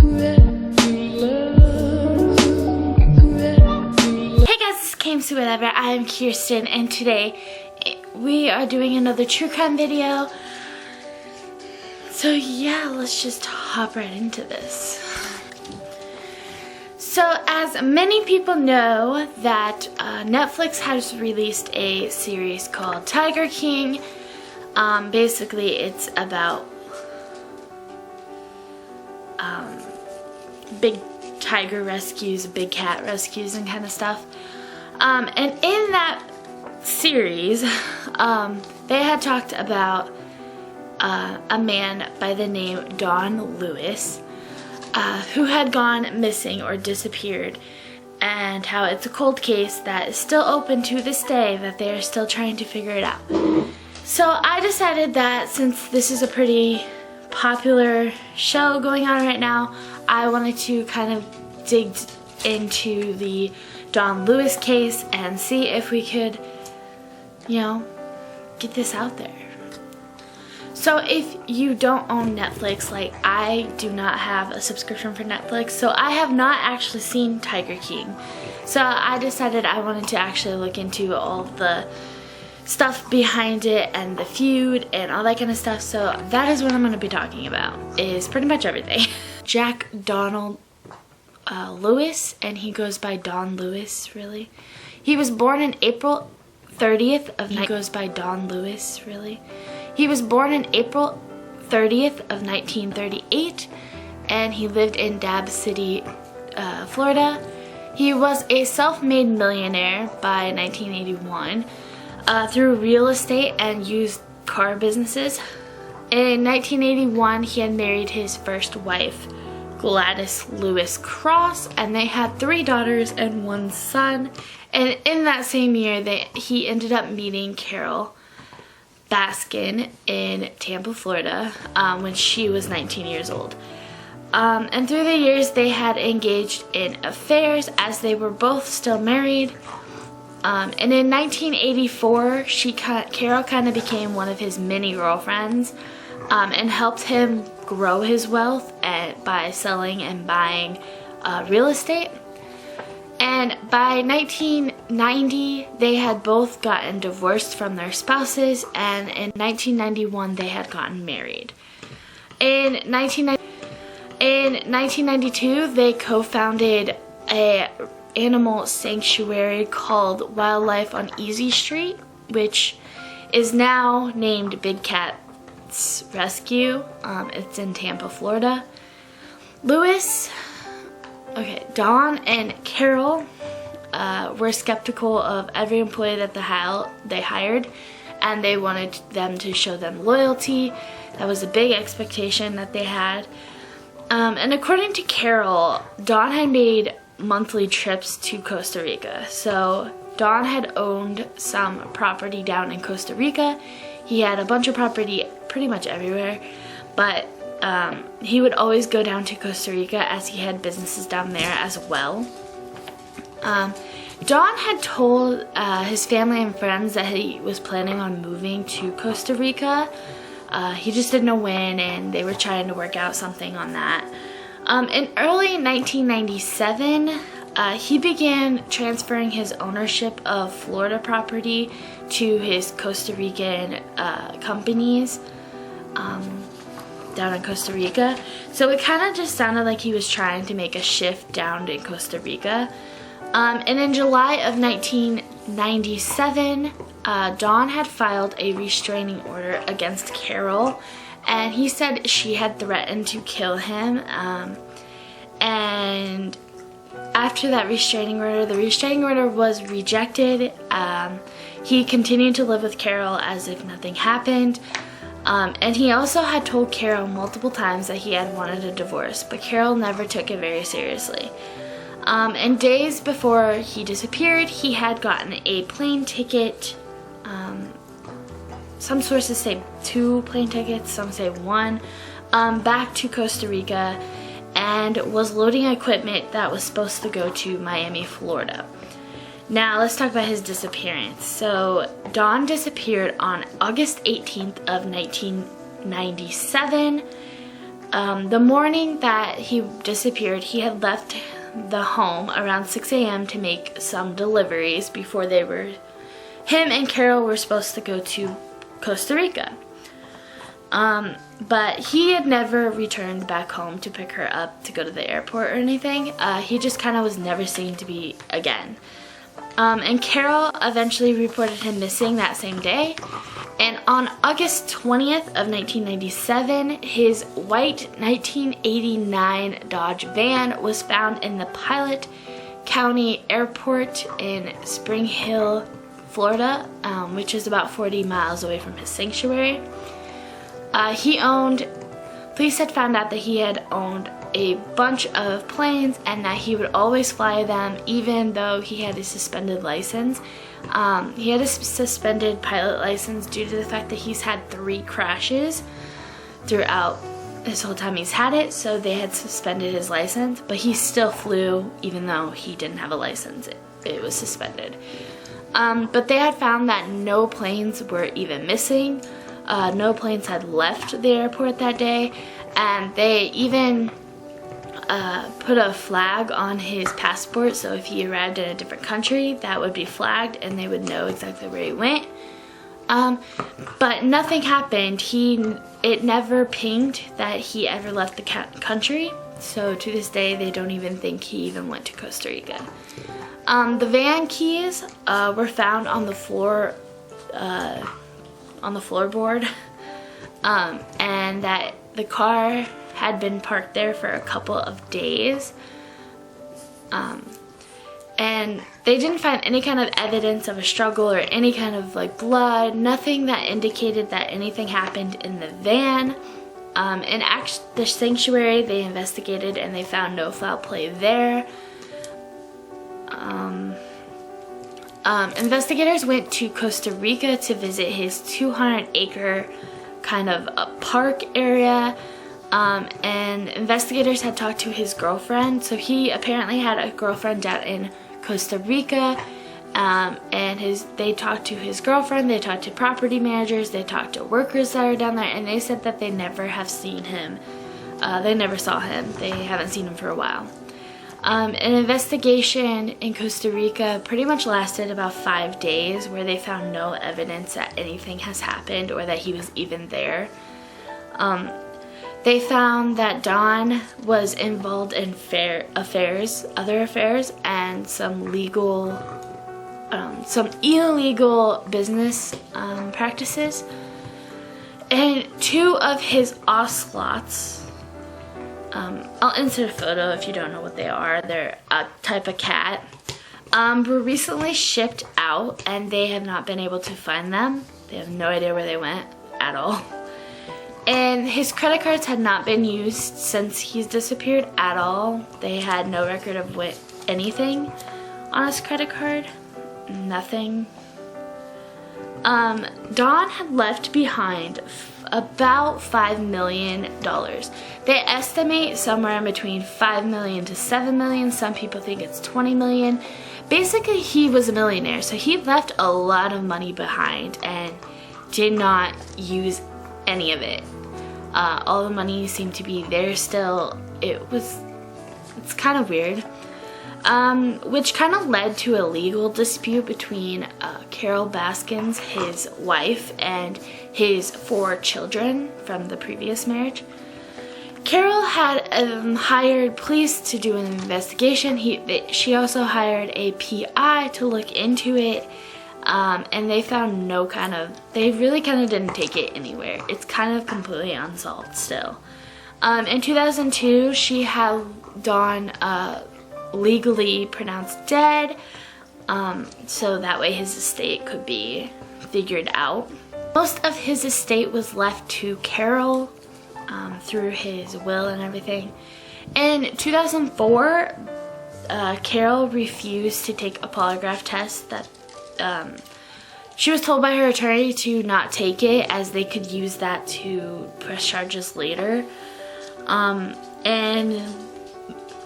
Hey guys, this is KMCers whatever. I am Kiersten, and today we are doing another true crime video. So yeah, let's just hop right into this. So as many people know that Netflix has released a series called Tiger King. Basically it's about big tiger rescues, big cat rescues and kind of stuff. And in that series, they had talked about a man by the name Don Lewis, who had gone missing or disappeared, and how it's a cold case that is still open to this day, that they are still trying to figure it out. So I decided that since this is a pretty popular show going on right now, I wanted to kind of dig into the Don Lewis case and see if we could, you know, get this out there. So if you don't own Netflix, like I do not have a subscription for Netflix, so I have not actually seen Tiger King. So I decided I wanted to actually look into all the stuff behind it and the feud and all that kind of stuff. So that is what I'm going to be talking about, is pretty much everything. Jack Donald Lewis, and he goes by Don Lewis, really. He was born in April 30th of He was born in April 30th of 1938, and he lived in Dab City, Florida. He was a self-made millionaire by 1981 through real estate and used car businesses. In 1981, he had married his first wife, Gladys Lewis Cross, and they had 3 daughters and 1 son. And in that same year, he ended up meeting Carole Baskin in Tampa, Florida, when she was 19 years old. And through the years, they had engaged in affairs as they were both still married. And in 1984, Carole kind of became one of his mini girlfriends, and helped him grow his wealth by selling and buying real estate. And by 1990, they had both gotten divorced from their spouses, and in 1991, they had gotten married. In 1992, they co-founded an animal sanctuary called Wildlife on Easy Street, which is now named Big Cat's Rescue. It's in Tampa, Florida. Don and Carole were skeptical of every employee that they hired, and they wanted them to show them loyalty. That was a big expectation that they had. And according to Carole, Don had made monthly trips to Costa Rica. So Don had owned some property down in Costa Rica. He had a bunch of property pretty much everywhere, but he would always go down to Costa Rica as he had businesses down there as well. Don had told his family and friends that he was planning on moving to Costa Rica. He just didn't know when, and they were trying to work out something on that. In early 1997, he began transferring his ownership of Florida property to his Costa Rican companies down in Costa Rica. So it kind of just sounded like he was trying to make a shift down in Costa Rica. And in July of 1997, Don had filed a restraining order against Carole, and he said she had threatened to kill him. And after that the restraining order was rejected. He continued to live with Carole as if nothing happened. And he also had told Carole multiple times that he had wanted a divorce, but Carole never took it very seriously. And days before he disappeared, he had gotten a plane ticket. Some sources say 2 plane tickets, some say 1, back to Costa Rica, and was loading equipment that was supposed to go to Miami, Florida. Now let's talk about his disappearance. So Don disappeared on August 18th of 1997. The morning that he disappeared, he had left the home around 6 a.m. to make some deliveries before him and Carole were supposed to go to Costa Rica. But he had never returned back home to pick her up to go to the airport or anything. He just kind of was never seen to be again. And Carole eventually reported him missing that same day. And on August 20th of 1997, his white 1989 Dodge van was found in the Pilot County Airport in Spring Hill, Florida, which is about 40 miles away from his sanctuary. Police had found out that he had owned a bunch of planes and that he would always fly them even though he had a suspended license. He had a suspended pilot license due to the fact that he's had 3 crashes throughout this whole time he's had it, so they had suspended his license, but he still flew even though he didn't have a license. It was suspended. But they had found that no planes were even missing. No planes had left the airport that day, and they even put a flag on his passport, so if he arrived in a different country, that would be flagged and they would know exactly where he went. But nothing happened. It never pinged that he ever left the country, so to this day they don't even think he even went to Costa Rica. The van keys were found on the floor, on the floorboard, and that the car had been parked there for a couple of days. And they didn't find any kind of evidence of a struggle or any kind of like blood, nothing that indicated that anything happened in the van. In the sanctuary, they investigated and they found no foul play there. Investigators went to Costa Rica to visit his 200-acre kind of a park area, and investigators had talked to his girlfriend. So he apparently had a girlfriend down in Costa Rica, and they talked to his girlfriend, they talked to property managers, they talked to workers that are down there, and they said that they never have seen him. They never saw him. They haven't seen him for a while. An investigation in Costa Rica pretty much lasted about 5 days, where they found no evidence that anything has happened or that he was even there. They found that Don was involved in other affairs, and some illegal business practices. And 2 of his ocelots, I'll insert a photo if you don't know what they are. They're a type of cat. Were recently shipped out, and they have not been able to find them. They have no idea where they went at all. And his credit cards had not been used since he's disappeared at all. They had no record of anything on his credit card. Nothing. Don had left behind about $5 million. They estimate somewhere in between $5 million to $7 million. Some people think it's $20 million. Basically, he was a millionaire, so he left a lot of money behind and did not use any of it. All the money seemed to be there still. It's kind of weird. Which kind of led to a legal dispute between Carole Baskin, his wife, and his 4 children from the previous marriage. Carole had hired police to do an investigation. She also hired a PI to look into it, and they found they really kind of didn't take it anywhere. It's kind of completely unsolved still. In 2002, she had Don legally pronounced dead, so that way his estate could be figured out. Most of his estate was left to Carole through his will and everything. In 2004, Carole refused to take a polygraph test. That she was told by her attorney to not take it, as they could use that to press charges later. And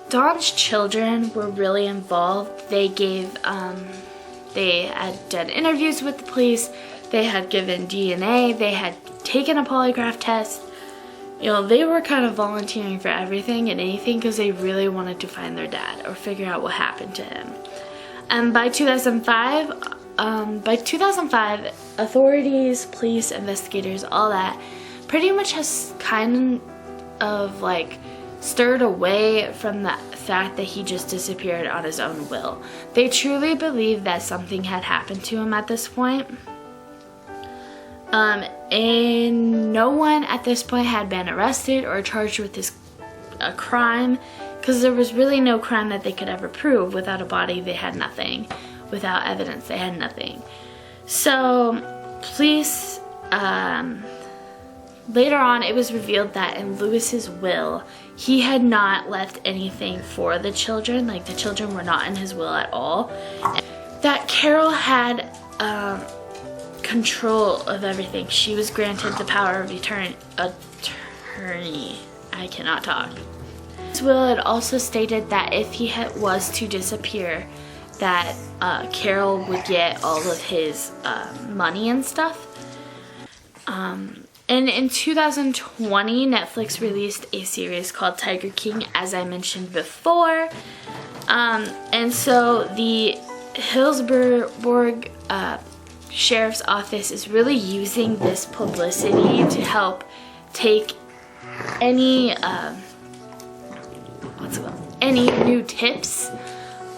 Don's children were really involved. They had done interviews with the police, they had given DNA, they had taken a polygraph test. You know, they were kind of volunteering for everything and anything because they really wanted to find their dad or figure out what happened to him. And by 2005, authorities, police, investigators, all that pretty much has kind of like stirred away from the fact that he just disappeared on his own will. They truly believe that something had happened to him at this point. And no one at this point had been arrested or charged with a crime, because there was really no crime that they could ever prove. Without a body, they had nothing. Without evidence, they had nothing. So police, later on, it was revealed that in Lewis's will, he had not left anything for the children. Like, the children were not in his will at all. That Carole had control of everything. She was granted the power of attorney. I cannot talk. His will had also stated that if he was to disappear, that Carole would get all of his money and stuff. And in 2020, Netflix released a series called Tiger King, as I mentioned before. And so the Hillsborough Sheriff's Office is really using this publicity to help take any new tips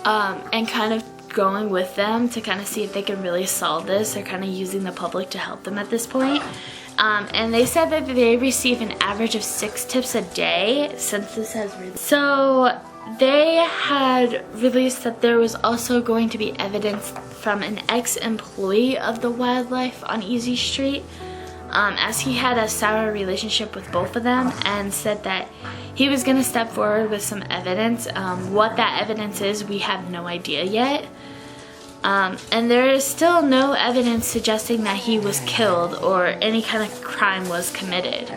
and kind of going with them to kind of see if they can really solve this. They're kind of using the public to help them at this point. And they said that they receive an average of 6 tips a day since this has released. So they had released that there was also going to be evidence from an ex-employee of the wildlife on Easy Street, as he had a sour relationship with both of them, and said that he was going to step forward with some evidence. What that evidence is, we have no idea yet. And there is still no evidence suggesting that he was killed or any kind of crime was committed.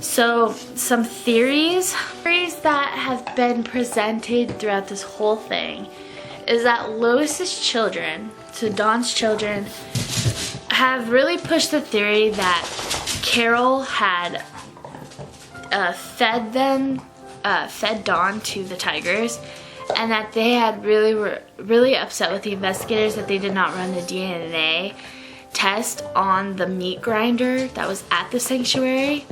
So some theories that have been presented throughout this whole thing is that Lewis's children, so Dawn's children, have really pushed the theory that Carole had fed Dawn to the tigers, and that they had were really upset with the investigators that they did not run the DNA test on the meat grinder that was at the sanctuary.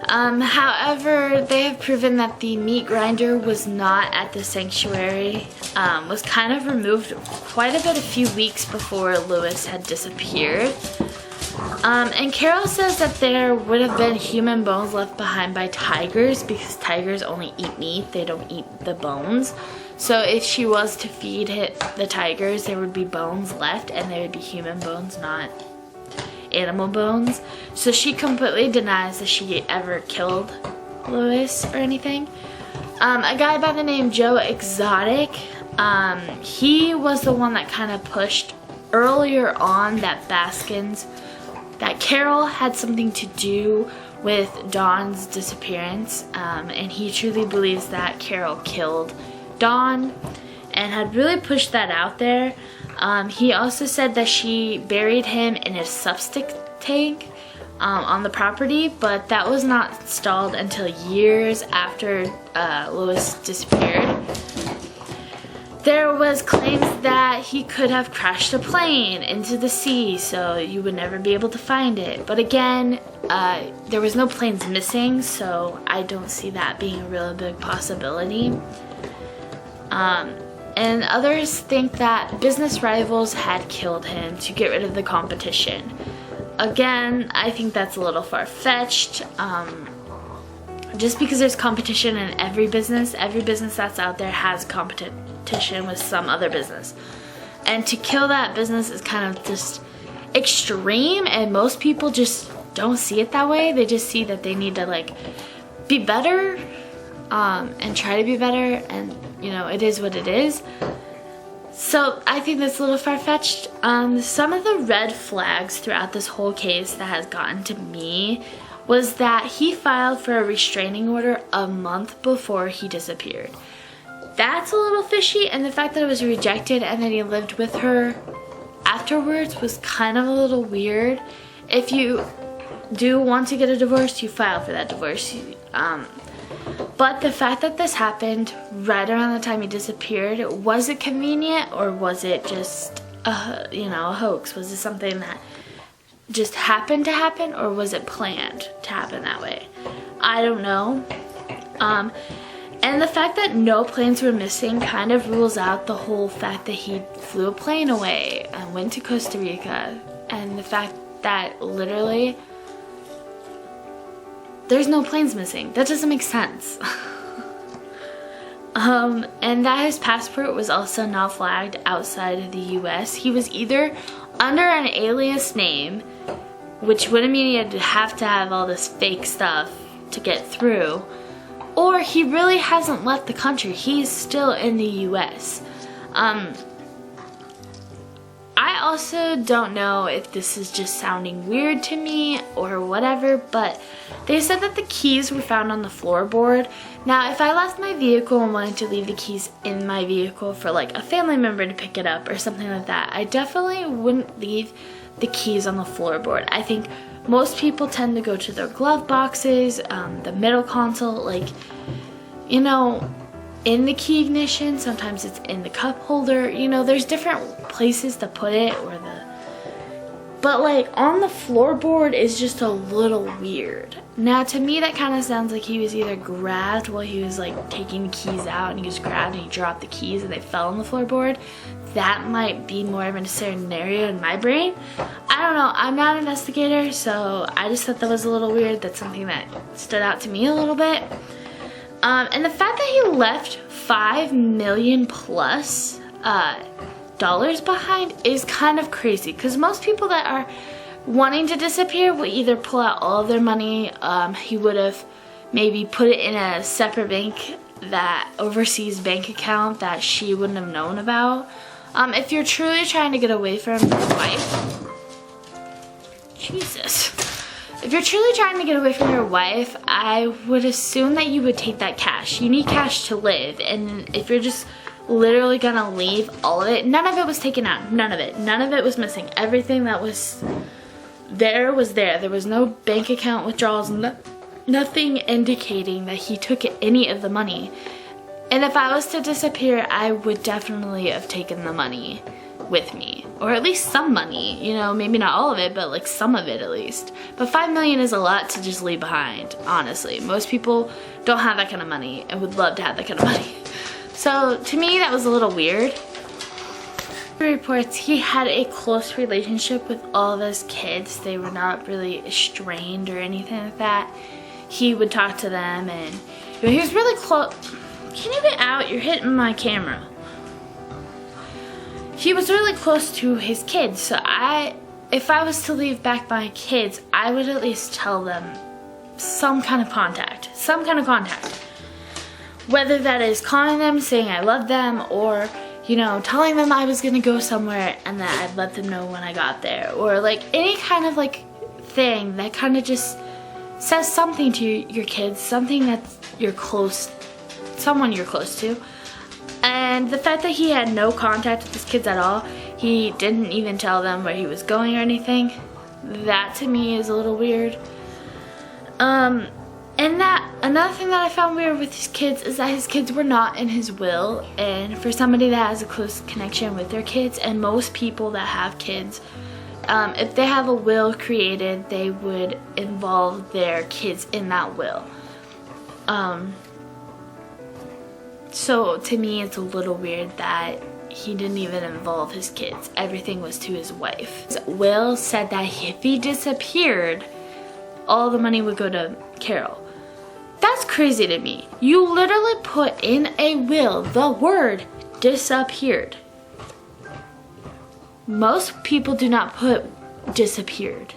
However, they have proven that the meat grinder was not at the sanctuary, was kind of removed quite a few weeks before Lewis had disappeared. And Carole says that there would have been human bones left behind by tigers, because tigers only eat meat, they don't eat the bones. So if she was to feed the tigers, there would be bones left, and they would be human bones, not animal bones. So she completely denies that she ever killed Lewis or anything. A guy by the name Joe Exotic, he was the one that kind of pushed earlier on that Carole had something to do with Dawn's disappearance, and he truly believes that Carole killed Dawn and had really pushed that out there. He also said that she buried him in a septic tank on the property, but that was not installed until years after Lewis disappeared. There was claims that he could have crashed a plane into the sea, so you would never be able to find it. But again, there was no planes missing, so I don't see that being a real big possibility. And others think that business rivals had killed him to get rid of the competition. Again, I think that's a little far-fetched. Just because there's competition in every business that's out there has competition with some other business. And to kill that business is kind of just extreme, and most people just don't see it that way. They just see that they need to like be better and try to be better, and you know, it is what it is. So I think that's a little far-fetched. Some of the red flags throughout this whole case that has gotten to me was that he filed for a restraining order a month before he disappeared. That's a little fishy, and the fact that it was rejected and that he lived with her afterwards was kind of a little weird. If you do want to get a divorce, you file for that divorce. But the fact that this happened right around the time he disappeared, was it convenient or was it just a hoax? Was it something that just happened to happen, or was it planned to happen that way? I don't know. And the fact that no planes were missing kind of rules out the whole fact that he flew a plane away and went to Costa Rica, and the fact that literally there's no planes missing. That doesn't make sense. And that his passport was also not flagged outside of the US. He was either under an alias name, which wouldn't mean he'd have to have all this fake stuff to get through, or he really hasn't left the country. He's still in the US. I also don't know if this is just sounding weird to me or whatever, but they said that the keys were found on the floorboard. Now, if I left my vehicle and wanted to leave the keys in my vehicle for like a family member to pick it up or something like that, I definitely wouldn't leave the keys on the floorboard. I think most people tend to go to their glove boxes, the middle console, like, in the key ignition. Sometimes it's in the cup holder. There's different places to put it, but like on the floorboard is just a little weird. Now, to me, that kind of sounds like he was either grabbed while he was like taking the keys out, and he was grabbed and he dropped the keys and they fell on the floorboard. That might be more of a scenario in my brain. I don't know. I'm not an investigator, so I just thought that was a little weird. That's something that stood out to me a little bit. And the fact that he left $5 million plus dollars behind is kind of crazy, because most people that are wanting to disappear will either pull out all of their money. He would have maybe put it in a separate overseas bank account that she wouldn't have known about. If you're truly trying to get away from your wife, if you're truly trying to get away from your wife, I would assume that you would take that cash. You need cash to live, and if you're just literally gonna leave all of it, none of it was taken out, none of it was missing. Everything that was there was there. There was no bank account withdrawals, nothing indicating that he took any of the money. And if I was to disappear, I would definitely have taken the money with me, or at least some money, maybe not all of it, but like some of it at least. But $5 million is a lot to just leave behind, honestly. Most people don't have that kind of money and would love to have that kind of money. So to me, that was a little weird. Reports he had a close relationship with all of his kids. They were not really estranged or anything like that. He would talk to them, and he was really close. Can you get out? You're hitting my camera. He was really close to his kids, so if I was to leave back my kids, I would at least tell them some kind of contact. Whether that is calling them, saying I love them, or, telling them I was gonna go somewhere and that I'd let them know when I got there, or like any kind of like thing that kind of just says something to your kids, something that someone you're close to. And the fact that he had no contact with his kids at all, he didn't even tell them where he was going or anything, that to me is a little weird. And another thing that I found weird with his kids is that his kids were not in his will. And for somebody that has a close connection with their kids, and most people that have kids, if they have a will created, they would involve their kids in that will. So to me, it's a little weird that he didn't even involve his kids. Everything was to his wife. His will said that if he disappeared, all the money would go to Carole. That's crazy to me. You literally put in a will the word disappeared. Most people do not put disappeared.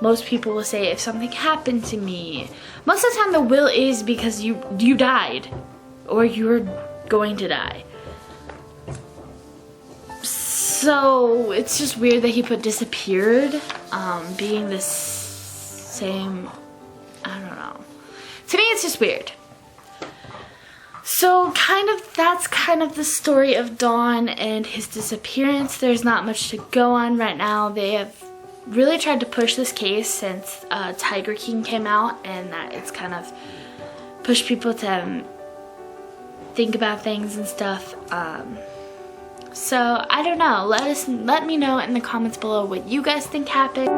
Most people will say if something happened to me. Most of the time the will is because you died, or you're going to die. So it's just weird that he put disappeared, being the same, I don't know. To me, it's just weird. So that's kind of the story of Don and his disappearance. There's not much to go on right now. They have really tried to push this case since Tiger King came out, and that it's kind of pushed people to think about things and stuff. So I don't know. Let me know in the comments below what you guys think happened.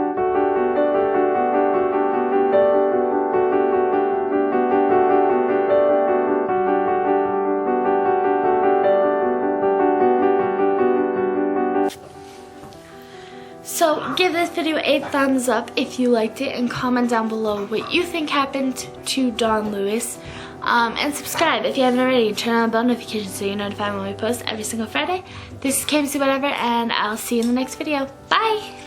So give this video a thumbs up if you liked it, and comment down below what you think happened to Dawn Lewis. And subscribe if you haven't already. Turn on the bell notification so you're notified when we post every single Friday. This is KMC Whatever, and I'll see you in the next video. Bye!